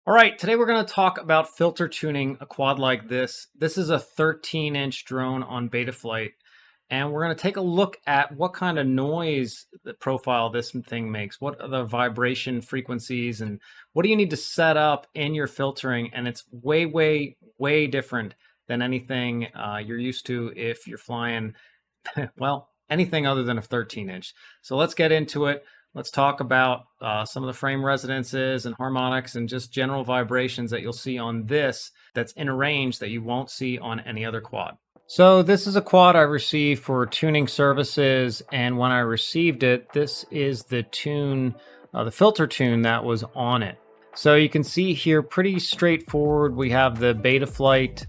All right, today we're going to talk about filter tuning a quad like this. This is a 13-inch drone on Betaflight, and we're going to take a look at what kind of noise the profile this thing makes, what are the vibration frequencies, and what do you need to set up in your filtering. And it's way, way, way different than anything you're used to if you're flying, well, anything other than a 13-inch. So let's get into it. Let's talk about some of the frame resonances and harmonics and just general vibrations that you'll see on this that's in a range that you won't see on any other quad. So this is a quad I received for tuning services, and when I received it, this is the tune, the filter tune that was on it. So you can see here, pretty straightforward. We have the Betaflight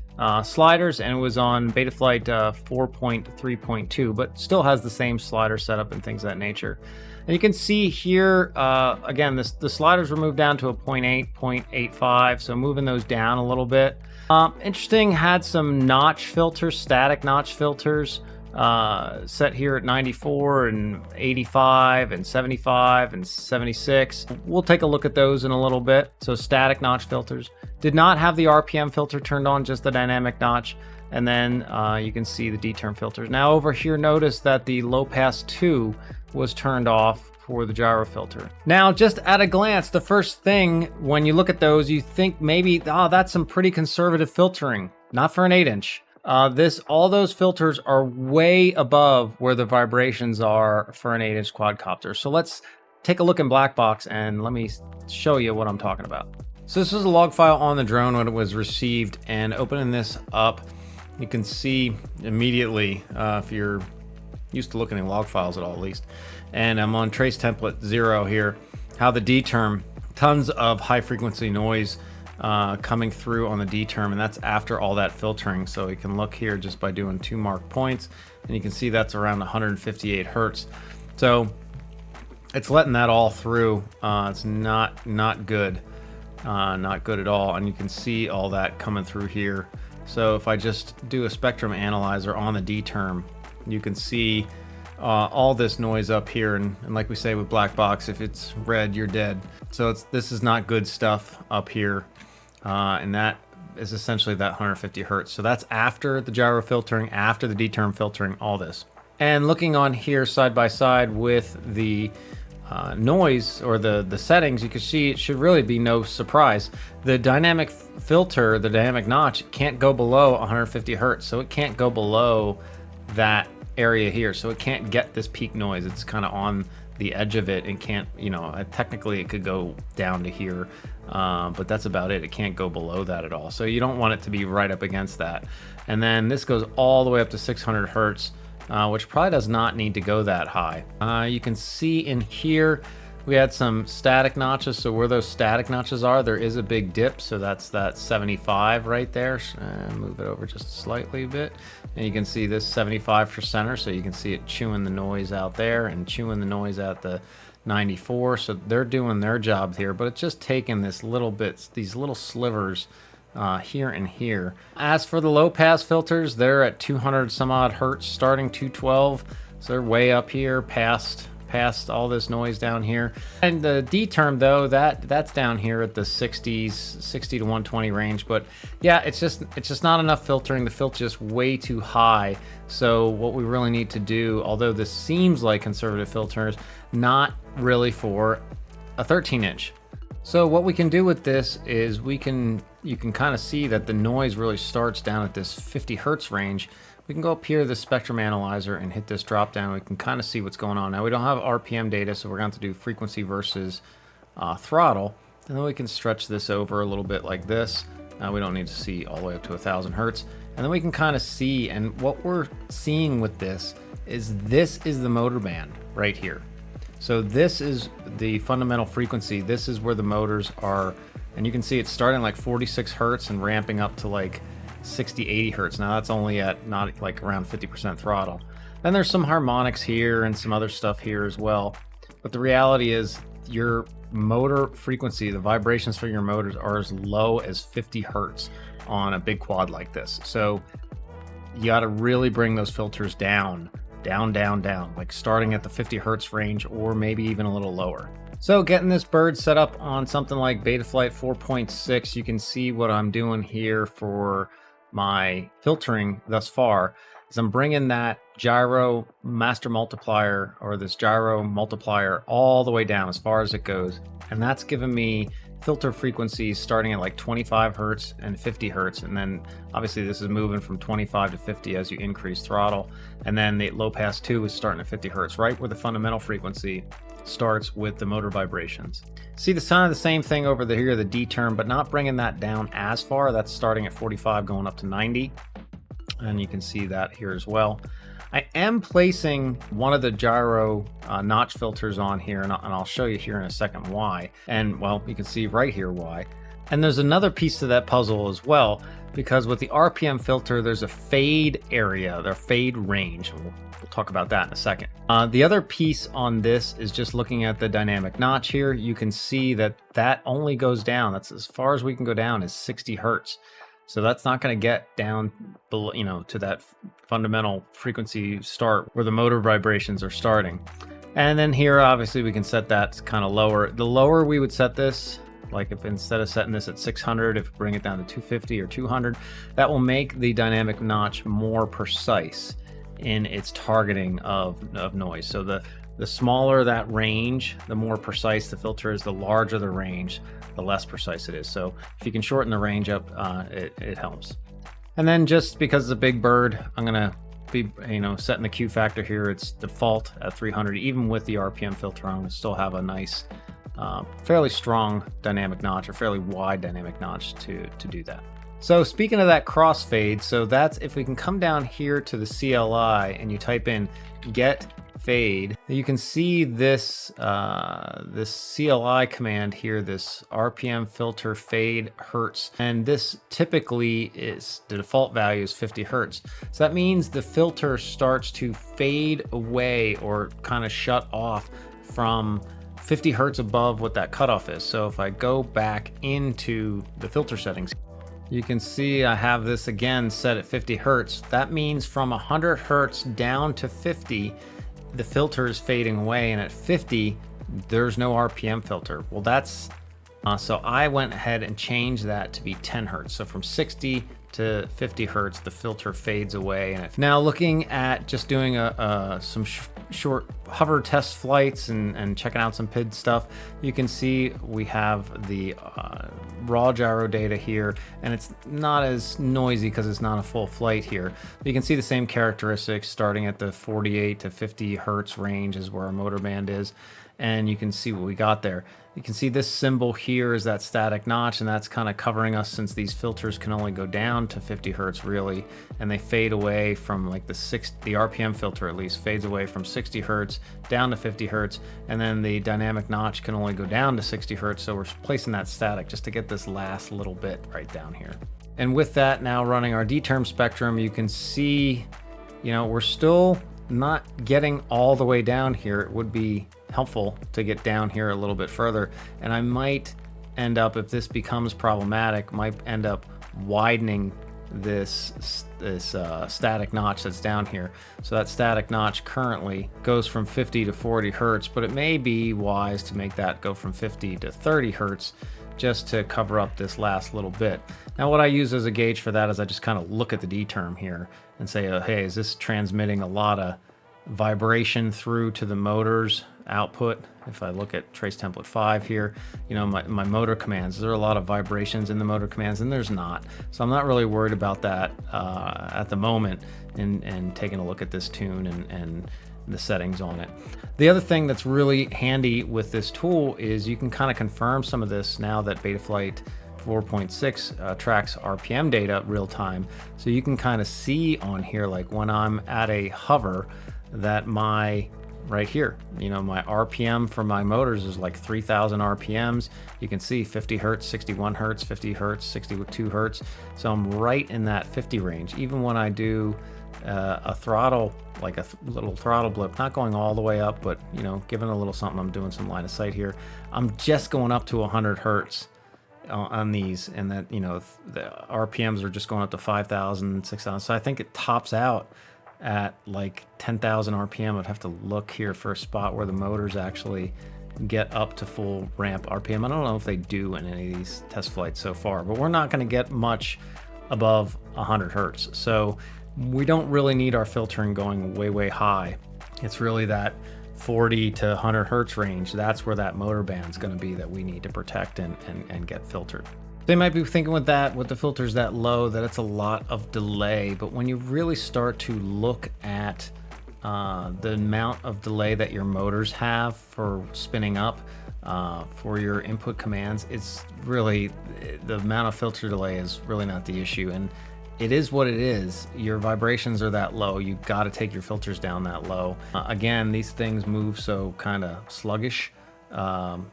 sliders, and it was on Betaflight 4.3.2, but still has the same slider setup and things of that nature. And you can see here, again, the sliders were moved down to a 0.8, 0.85, so moving those down a little bit. Interesting, had some notch filters, static notch filters, set here at 94 and 85 and 75 and 76. We'll take a look at those in a little bit. So static notch filters. Did not have the RPM filter turned on, just the dynamic notch. And then you can see the D-term filters. Now over here, notice that the low pass 2 was turned off for the gyro filter. Now, just at a glance, the first thing when you look at those, you think maybe, oh, that's some pretty conservative filtering. Not for an 8-inch. All those filters are way above where the vibrations are for an 8-inch quadcopter. So let's take a look in Black Box and let me show you what I'm talking about. So this is a log file on the drone when it was received, and opening this up, you can see immediately, if you're used to looking in log files at least, and I'm on trace template 0 here, how the D-term, tons of high frequency noise coming through on the D-term, and that's after all that filtering. So you can look here just by doing 2 marked points, and you can see that's around 158 hertz. So it's letting that all through. It's not good, not good at all, and you can see all that coming through here. So if I just do a spectrum analyzer on the D-term, you can see all this noise up here, and like we say with Black Box, if it's red, you're dead. So this is not good stuff up here, and that is essentially that 150 hertz. So that's after the gyro filtering, after the D-term filtering, all this. And looking on here side by side with the noise or the settings, you can see it should really be no surprise. The dynamic filter, the dynamic notch, can't go below 150 hertz, so it can't go below that area here, so it can't get this peak noise. It's kind of on the edge of it and can't, technically it could go down to here, but that's about it. It can't go below that at all, so you don't want it to be right up against that. And then this goes all the way up to 600 hertz, which probably does not need to go that high. You can see in here we had some static notches, so where those static notches are, there is a big dip, so that's that 75 right there. Move it over just slightly a bit, and you can see this 75 for center, so you can see it chewing the noise out there and chewing the noise at the 94. So they're doing their job here, but it's just taking this little bits, these little slivers here and here. As for the low pass filters, they're at 200 some odd hertz, starting 212, so they're way up here past all this noise down here. And the D-term though, that's down here at the 60s, 60 to 120 range. But yeah, it's just not enough filtering. The filter's just way too high. So what we really need to do, although this seems like conservative filters, not really for a 13-inch. So what we can do with this is you can kind of see that the noise really starts down at this 50 hertz range. We can go up here to the spectrum analyzer and hit this drop down. We can kind of see what's going on. Now we don't have RPM data, so we're going to have to do frequency versus throttle. And then we can stretch this over a little bit like this. We don't need to see all the way up to 1000 hertz. And then we can kind of see, and what we're seeing with this is the motor band right here. So this is the fundamental frequency. This is where the motors are, and you can see it's starting like 46 hertz and ramping up to like 60, 80 hertz. Now that's only at not like around 50% throttle. Then there's some harmonics here and some other stuff here as well. But the reality is your motor frequency, the vibrations for your motors are as low as 50 hertz on a big quad like this. So you got to really bring those filters down, like starting at the 50 hertz range or maybe even a little lower. So getting this bird set up on something like Betaflight 4.6, you can see what I'm doing here for my filtering thus far is I'm bringing that gyro master multiplier, or this gyro multiplier, all the way down as far as it goes. And that's giving me filter frequencies starting at like 25 hertz and 50 hertz. And then obviously this is moving from 25 to 50 as you increase throttle. And then the low pass 2 is starting at 50 hertz, right where the fundamental frequency starts with the motor vibrations. See the sound of the same thing over here, the D term, but not bringing that down as far. That's starting at 45 going up to 90. And you can see that here as well. I am placing one of the gyro notch filters on here, and I'll show you here in a second why. And well, you can see right here why. And there's another piece to that puzzle as well, because with the RPM filter, there's a fade area, their fade range. We'll talk about that in a second. The other piece on this is just looking at the dynamic notch here. You can see that that only goes down. That's as far as we can go down is 60 hertz. So that's not going to get down below, to that fundamental frequency start where the motor vibrations are starting. And then here, obviously, we can set that kind of lower. The lower we would set this, like if instead of setting this at 600, if we bring it down to 250 or 200, that will make the dynamic notch more precise in its targeting of noise. So the smaller that range, the more precise the filter is. The larger the range, the less precise it is. So if you can shorten the range up, it helps. And then just because it's a big bird, I'm gonna be setting the Q factor here. It's default at 300. Even with the RPM filter, I'm gonna still have a nice, fairly strong dynamic notch, or fairly wide dynamic notch to do that. So speaking of that crossfade, so that's if we can come down here to the CLI and you type in get fade, you can see this this CLI command here, this RPM filter fade hertz, and this typically is the default value is 50 hertz. So that means the filter starts to fade away or kind of shut off from 50 hertz above what that cutoff is. So if I go back into the filter settings, you can see I have this again set at 50 hertz. That means from 100 hertz down to 50, the filter is fading away, and at 50, there's no RPM filter. Well, that's, so I went ahead and changed that to be 10 hertz. So from 60 to 50 hertz, the filter fades away. And now looking at just doing some short hover test flights and checking out some PID stuff, you can see we have the raw gyro data here, and it's not as noisy because it's not a full flight here. But you can see the same characteristics starting at the 48 to 50 hertz range is where our motor band is. And you can see what we got there. You can see this symbol here is that static notch, and that's kind of covering us since these filters can only go down to 50 hertz really, and they fade away from like the RPM filter at least fades away from 60 hertz down to 50 hertz, and then the dynamic notch can only go down to 60 hertz. So we're placing that static just to get this last little bit right down here. And with that, now running our D-term spectrum, you can see, we're still not getting all the way down here. It would be helpful to get down here a little bit further, and I might end up, if this becomes problematic, might end up widening this static notch that's down here. So that static notch currently goes from 50 to 40 hertz, but it may be wise to make that go from 50 to 30 hertz just to cover up this last little bit. Now what I use as a gauge for that is I just kind of look at the D term here and say, hey, is this transmitting a lot of vibration through to the motor's output? If I look at trace template 5 here, my motor commands, there are a lot of vibrations in the motor commands, and there's not. So I'm not really worried about that at the moment and taking a look at this tune and the settings on it. The other thing that's really handy with this tool is you can kind of confirm some of this now that Betaflight 4.6 tracks RPM data real time. So you can kind of see on here, like when I'm at a hover, that right here, my RPM for my motors is like 3,000 RPMs. You can see 50 hertz, 61 hertz, 50 hertz, 62 hertz. So I'm right in that 50 range. Even when I do a throttle, like a little throttle blip, not going all the way up, but giving a little something, I'm doing some line of sight here. I'm just going up to 100 hertz on these, and that, the RPMs are just going up to 5,000, 6,000. So I think it tops out at like 10,000 RPM. I'd have to look here for a spot where the motor's actually get up to full ramp RPM. I don't know if they do in any of these test flights so far, but we're not going to get much above 100 hertz. So we don't really need our filtering going way high. It's really that 40 to 100 hertz range. That's where that motor band's going to be that we need to protect and get filtered. They might be thinking with the filters that low, that it's a lot of delay. But when you really start to look at the amount of delay that your motors have for spinning up for your input commands, it's really, the amount of filter delay is really not the issue. And it is what it is. Your vibrations are that low. You've got to take your filters down that low. Again, these things move so kind of sluggish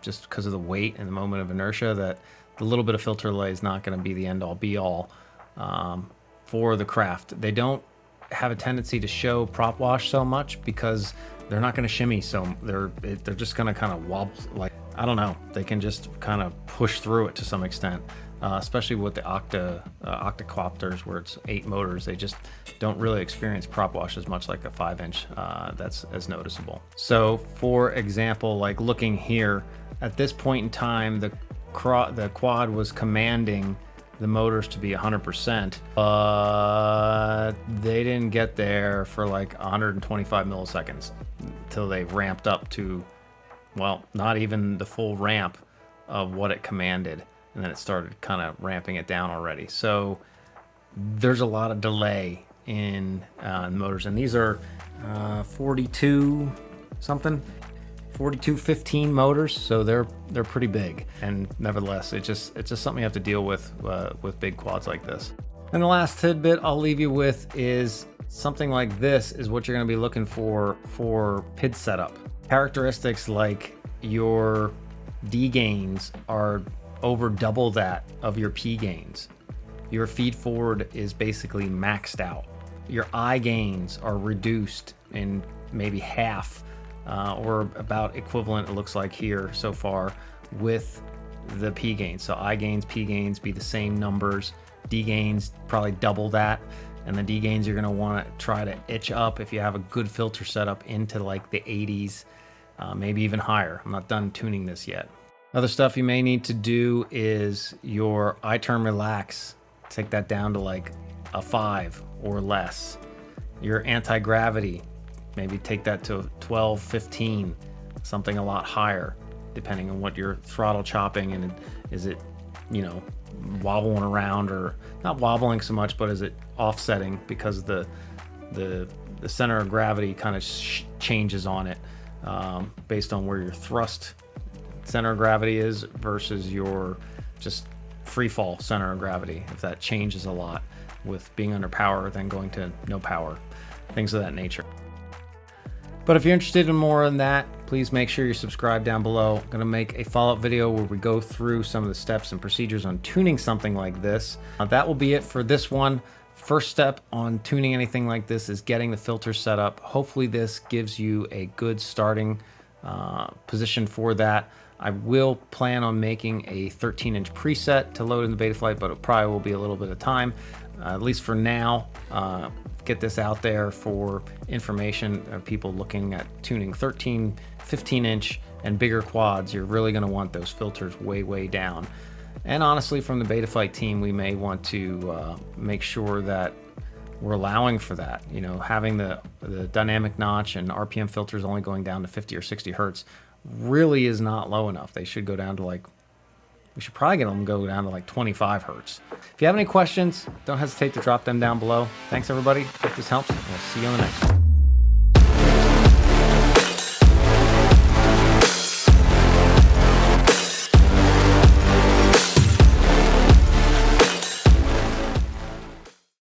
just because of the weight and the moment of inertia, that the little bit of filter delay is not going to be the end all be all for the craft. They don't have a tendency to show prop wash so much because they're not going to shimmy, so they're just going to kind of wobble. Like, I don't know, they can just kind of push through it to some extent. Especially with the octocopters, where it's 8 motors, they just don't really experience prop wash as much like a 5-inch. That's as noticeable. So for example, like looking here, at this point in time, the quad was commanding the motors to be 100%, but they didn't get there for like 125 milliseconds until they ramped up to, well, not even the full ramp of what it commanded. And then it started kind of ramping it down already. So there's a lot of delay in motors, and these are 4215 motors, so they're pretty big. And nevertheless, it's just something you have to deal with big quads like this. And the last tidbit I'll leave you with is something like this is what you're going to be looking for PID setup. Characteristics like your D gains are over double that of your P gains. Your feed forward is basically maxed out. Your I gains are reduced in maybe half or about equivalent, it looks like here so far, with the P gains. So I gains, P gains be the same numbers. D gains probably double that. And the D gains you're going to want to try to itch up if you have a good filter setup into like the 80s, maybe even higher. I'm not done tuning this yet. Other stuff you may need to do is your I-term relax. Take that down to like a 5 or less. Your anti-gravity, maybe take that to 12, 15, something a lot higher, depending on what you're throttle chopping, and is it, you know, wobbling around, or not wobbling so much, but is it offsetting because the center of gravity kind of changes on it based on where your thrust center of gravity is versus your just free fall center of gravity. If that changes a lot with being under power, then going to no power, things of that nature. But if you're interested in more on that, please make sure you're subscribed down below. I'm gonna make a follow-up video where we go through some of the steps and procedures on tuning something like this. That will be it for this one. First step on tuning anything like this is getting the filter set up. Hopefully this gives you a good starting position for that. I will plan on making a 13-inch preset to load in the Betaflight, but it probably will be a little bit of time, at least for now. Get this out there for information of people looking at tuning 13, 15-inch and bigger quads. You're really going to want those filters way down. And honestly, from the Betaflight team, we may want to make sure that we're allowing for that. You know, having the dynamic notch and RPM filters only going down to 50 or 60 hertz really is not low enough. They should go down to like, we should probably get them to go down to like 25 hertz. If you have any questions, don't hesitate to drop them down below. Thanks everybody. Hope this helps, and we'll see you on the next one.